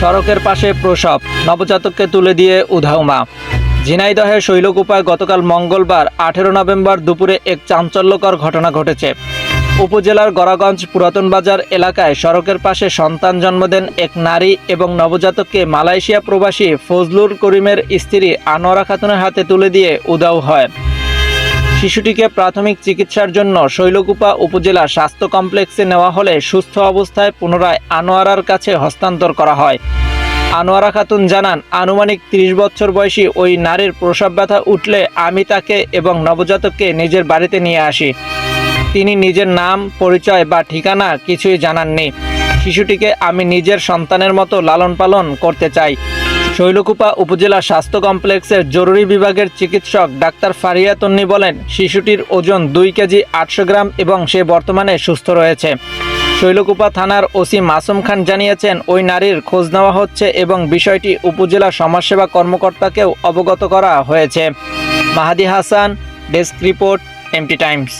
সড়কের পাশে প্রসব, নবজাতককে তুলে দিয়ে উধাও মা। ঝিনাইদহের শৈলকুপায় গতকাল মঙ্গলবার 18 নভেম্বর দুপুরে এক চাঞ্চল্যকর ঘটনা ঘটেছে। উপজেলার গড়াগঞ্জ পুরাতন বাজার এলাকায় সড়কের পাশে সন্তান জন্ম দেন এক নারী এবং নবজাতককে মালয়েশিয়া প্রবাসী ফজলুর করিমের স্ত্রী আনোয়ারা খাতুনের হাতে তুলে দিয়ে উধাও হয়। শিশুটিকে প্রাথমিক চিকিৎসার জন্য শৈলকুপা উপজেলা স্বাস্থ্য কমপ্লেক্সে নেওয়া হলে সুস্থ অবস্থায় পুনরায় আনোয়ারার কাছে হস্তান্তর করা হয়। আনোয়ারা খাতুন জানান, আনুমানিক 30 বছর বয়সী ওই নারীর প্রসব ব্যথা উঠলে আমি তাকে এবং নবজাতককে নিজের বাড়িতে নিয়ে আসি। তিনি নিজের নাম, পরিচয় বা ঠিকানা কিছুই জানাননি। শিশুটিকে আমি নিজের সন্তানের মতো লালন পালন করতে চাই। শৈলকুপা উপজেলা স্বাস্থ্য কমপ্লেক্সের জরুরি বিভাগের চিকিৎসক ডাক্তার ফারিয়া তন্নি বলেন, শিশুটির ওজন 2 কেজি 800 গ্রাম এবং সে বর্তমানে সুস্থ রয়েছে। শৈলকুপা থানার ওসি মাসুম খান জানিয়েছেন, ওই নারীর খোঁজ নেওয়া হচ্ছে এবং বিষয়টি উপজেলা সমাজসেবা কর্মকর্তাকেও অবগত করা হয়েছে। Mahadi Hasan, desk report, MT Times.